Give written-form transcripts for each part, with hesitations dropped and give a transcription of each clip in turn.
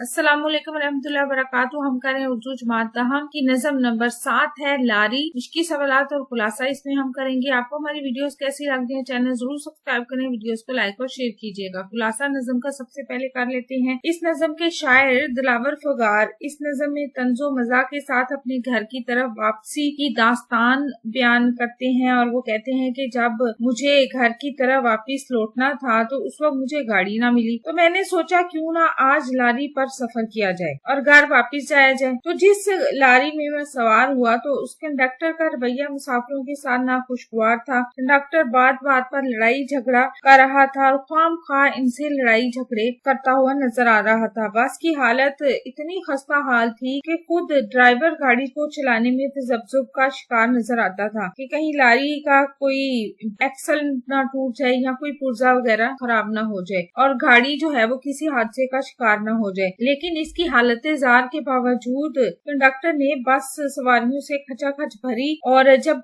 अस्सलाम वालेकुम रहमतुल्लाहि व बरकातुहू। हम करें उर्दू जमात दहम की नज़म नंबर 7 है लारी, मिश्की सवालात और खुलासा इसमें हम करेंगे। आपको हमारी वीडियोस कैसी लगती हैं, चैनल जरूर सब्सक्राइब करें, वीडियोस को लाइक और शेयर कीजिएगा। खुलासा नज़म का सबसे पहले कर लेते हैं। इस नज़म के शायर दिलावर फगार इस नज़म में तंजो मज़ा के साथ अपने घर की तरफ वापसी की दास्तान बयान करते हैं और वो कहते हैं कि जब मुझे घर की तरफ वापिस लौटना था तो उस वक्त मुझे गाड़ी ना मिली, तो मैंने सोचा क्यों ना आज लारी पर सफर किया जाए और घर वापस जाया जाए। तो जिस लारी में मैं सवार हुआ तो उस कंडक्टर का रवैया मुसाफिरों के साथ नाखुशगवार था। कंडक्टर बात बात पर लड़ाई झगड़ा कर रहा था और खाम खा इनसे लड़ाई झगड़े करता हुआ नजर आ रहा था। बस की हालत इतनी खस्ता हाल थी कि खुद ड्राइवर गाड़ी को चलाने में तजब्जुब का शिकार नजर आता था कि कहीं लारी का कोई एक्सल ना टूट जाए या कोई पुर्जा वगैरह खराब ना हो जाए और गाड़ी जो है वो किसी हादसे का शिकार न हो जाए। लेकिन इसकी हालत जार के बावजूद कंडक्टर ने बस सवारियों से खचाखच भरी और जब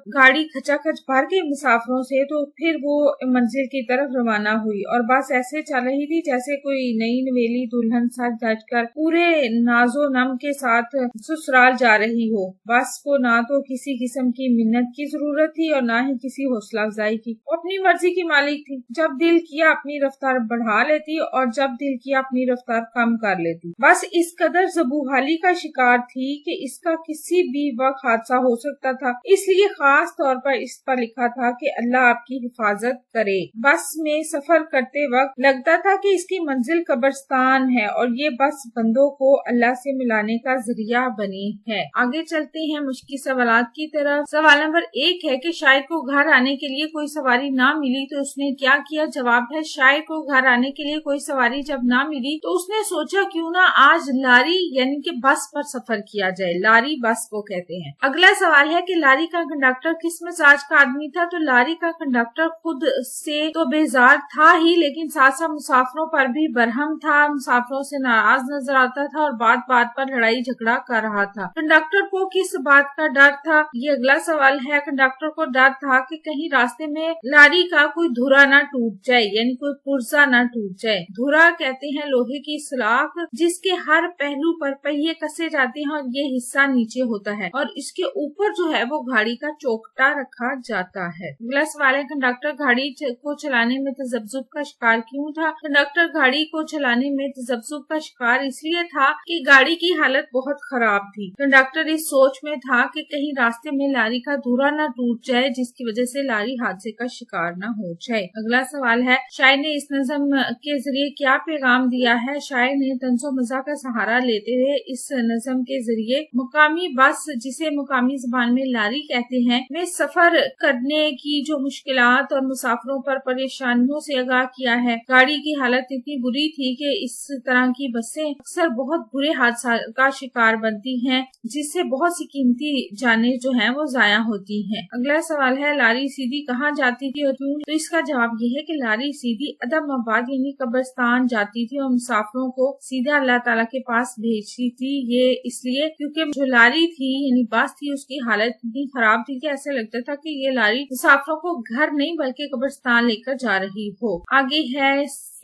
गाड़ी खचाखच भर गई मुसाफिरों से तो फिर वो मंजिल की तरफ रवाना हुई और बस ऐसे चल रही थी जैसे कोई नई नवेली दुल्हन सज धज कर पूरे नाजो नम के साथ ससुराल जा रही हो। बस को ना तो किसी किस्म की मिन्नत की जरूरत थी और ना ही किसी हौसला अफजाई की। वो अपनी मर्जी की मालिक थी, जब दिल किया अपनी रफ्तार बढ़ा लेती और जब दिल किया अपनी रफ्तार कम कर लेती। बस इस कदर ज़बूहाली का शिकार थी कि इसका किसी भी वक्त हादसा हो सकता था, इसलिए खास तौर पर इस पर लिखा था कि अल्लाह आपकी हिफाजत करे। बस में सफर करते वक्त लगता था कि इसकी मंजिल कब्रिस्तान है और ये बस बंदों को अल्लाह से मिलाने का जरिया बनी है। आगे चलते हैं मुश्किल सवालात की तरफ। सवाल नंबर 1 है कि शायर को घर आने के लिए कोई सवारी ना मिली तो उसने क्या किया। जवाब है शायर को घर आने के लिए कोई सवारी जब ना मिली तो उसने सोचा क्यों ना आज लारी यानी कि बस पर सफर किया जाए। लारी बस को कहते हैं। अगला सवाल है कि लारी का कंडक्टर किस मिजाज का आदमी था। तो लारी का कंडक्टर खुद से तो बेजार था ही लेकिन साथ साथ मुसाफिरों पर भी बरहम था, मुसाफिरों से नाराज नजर आता था और बात बात पर लड़ाई झगड़ा कर रहा था। कंडक्टर को किस बात का डर था, ये अगला सवाल है। कंडक्टर को डर था कि कहीं रास्ते में लारी का कोई धुरा ना टूट जाए यानी कोई पुर्जा ना टूट जाए। धुरा कहते हैं लोहे की सलाख जिसके हर पहलू पर पहिए कसे जाते हैं और ये हिस्सा नीचे होता है और इसके ऊपर जो है वो गाड़ी का चौकटा रखा जाता है। अगला सवाल है कंडक्टर गाड़ी को चलाने में तजब्जुब का शिकार क्यों था। कंडक्टर गाड़ी को चलाने में तजब्जुब का शिकार इसलिए था कि गाड़ी की हालत बहुत खराब थी। कंडक्टर इस सोच में था कि कहीं रास्ते में लारी का धुरा न टूट जाए जिसकी वजह से लारी हादसे का शिकार न हो जाए। अगला सवाल है शायर ने इस नज़म के जरिए क्या पैगाम दिया है। शायर ने तंजो मज़ा का सहारा लेते हुए इस नज़म के जरिए मुकामी बस जिसे मुकामी जबान में लारी कहते हैं में सफर करने की जो मुश्किलात और मुसाफिरों पर परेशानियों से आगाह किया है। गाड़ी की हालत इतनी बुरी थी कि इस तरह की बसें अक्सर बहुत बुरे हादसा का शिकार बनती हैं जिससे बहुत सी कीमती जानें जो हैं वो जाया होती हैं। अगला सवाल है लारी सीधी कहाँ जाती थी और क्यों। तो इसका जवाब ये है कि लारी सीधी अदमाबाद यानी कब्रिस्तान जाती थी और मुसाफिरों को सीधा अल्लाह ताला के पास भेजती थी। ये इसलिए क्योंकि जो लारी थी यानी बस थी उसकी हालत इतनी खराब थी कि ऐसे लगता था कि ये लारी मुसाफिरों को घर नहीं बल्कि कब्रिस्तान लेकर जा रही हो। आगे है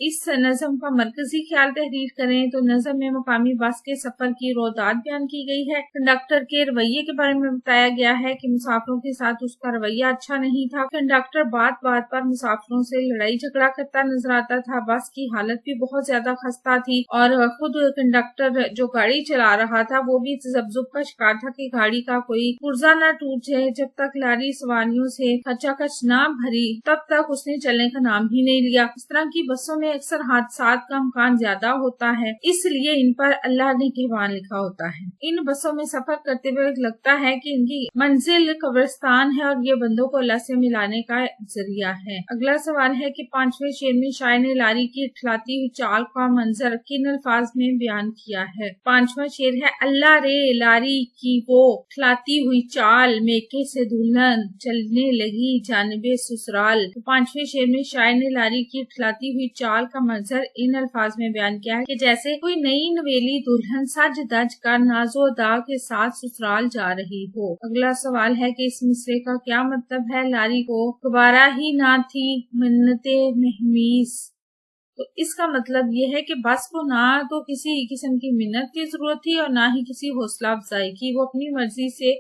इस नज़म का मरकजी ख्याल तहरीर करें। तो नज़म में मुकामी बस के सफर की रोदात बयान की गई है। कंडक्टर के रवैये के बारे में बताया गया है कि मुसाफिरों के साथ उसका रवैया अच्छा नहीं था। कंडक्टर बात बात पर मुसाफिरों से लड़ाई झगड़ा करता नजर आता था। बस की हालत भी बहुत ज्यादा खस्ता थी और खुद कंडक्टर जो गाड़ी चला रहा था वो भी तजब्जुब का शिकार था कि गाड़ी का कोई पुर्जा न टूट जाए। जब तक लारी सवारियों से खचाखच न भरी तब तक उसने चलने का नाम ही नहीं लिया। इस तरह की बसों में अक्सर हादसात का इम्कान ज्यादा होता है, इसलिए इन पर अल्लाह ने कहवान लिखा होता है। इन बसों में सफर करते हुए लगता है कि इनकी मंजिल कब्रिस्तान है और ये बंदों को अल्लाह से मिलाने का जरिया है। अगला सवाल है कि 5वें शेर में शायर ने लारी की इठलाती हुई चाल का मंजर किन अल्फाज में बयान किया है। 5वां शेर है अल्लाह रे लारी की वो इठलाती हुई चाल मेके से दुल्हन चलने लगी जानबे ससुराल। तो 5वें शेर में शायर ने लारी की इठलाती हुई चाल का मंजर इन अल्फाज में बयान किया है कि जैसे कोई नई नवेली दुल्हन सज धज कर नाजो दा के साथ ससुराल जा रही हो। अगला सवाल है कि इस मिसरे का क्या मतलब है। लारी को दोबारा ही ना थी मिन्नते महमीज तो इसका मतलब ये है कि बस को ना तो किसी किस्म की मिन्नत की जरूरत थी और ना ही किसी हौसला अफजाई की। वो अपनी मर्जी से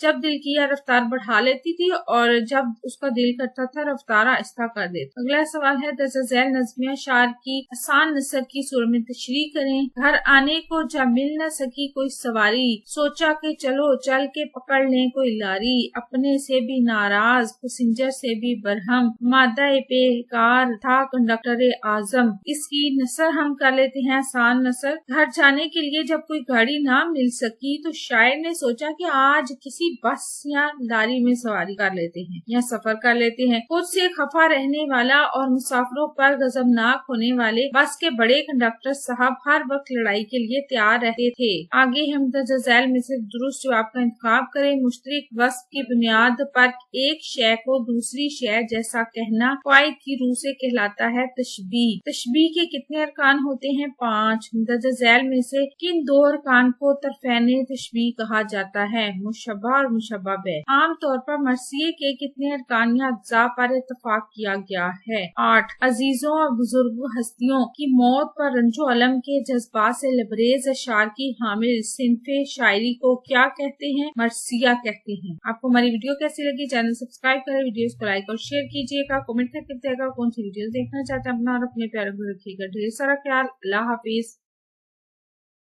जब दिल किया रफ्तार बढ़ा लेती थी और जब उसका दिल करता था रफ्तार आहिस्ता कर देती। अगला सवाल है, दर्ज झैल नज़्मिया शार की आसान नसर की सूरत में तशरीह करें। घर आने को जब मिल न सकी कोई सवारी, सोचा के चलो चल के पकड़ लें कोई लारी, अपने से भी नाराज पैसेंजर से भी बरहम, मादा बेकार था कंडक्टर आजम। इसकी नसर हम कर लेते हैं आसान नसर। घर जाने के लिए जब कोई गाड़ी ना मिल सकी तो शायर ने सोचा कि आज किसी बस या लारी में सवारी कर लेते हैं या सफर कर लेते हैं। खुद से खफा रहने वाला और मुसाफिरों पर गजबनाक होने वाले बस के बड़े कंडक्टर साहब हर वक्त लड़ाई के लिए तैयार रहते थे। आगे हम दर्ज झैल में से दुरुस्त जवाब का इंतखाब करें। मुश्तरक वस्फ की बुनियाद पर एक शय को दूसरी शय जैसा कहना फायद की रूह से कहलाता है तशबीह। तशबीह के कितने अरकान होते हैं? 5। दर्ज झैल में से किन 2 अरकान को तरफैन तशबीह कहा जाता है? मुशब्बा और मुशब्बा बे। आम तौर पर मरसिये के कितने अरकान या अज्जा पर इत्तफाक किया गया है? 8। अजीजों और बुजुर्ग हस्तियों की मौत पर रंजो अलम के जज्बात से लबरेज अशार की हामिल सिनफे शायरी को क्या कहते हैं? मरसिया कहते हैं। आपको हमारी वीडियो कैसी लगी? चैनल सब्सक्राइब करें, वीडियोस को लाइक और शेयर कीजिएगा, कमेंट करके बताइएगा कौन सी वीडियोस देखना चाहते हैं अपना और अपने प्यारे को रखिएगा ढेर सारा ख्याल। अल्लाह हाफिज।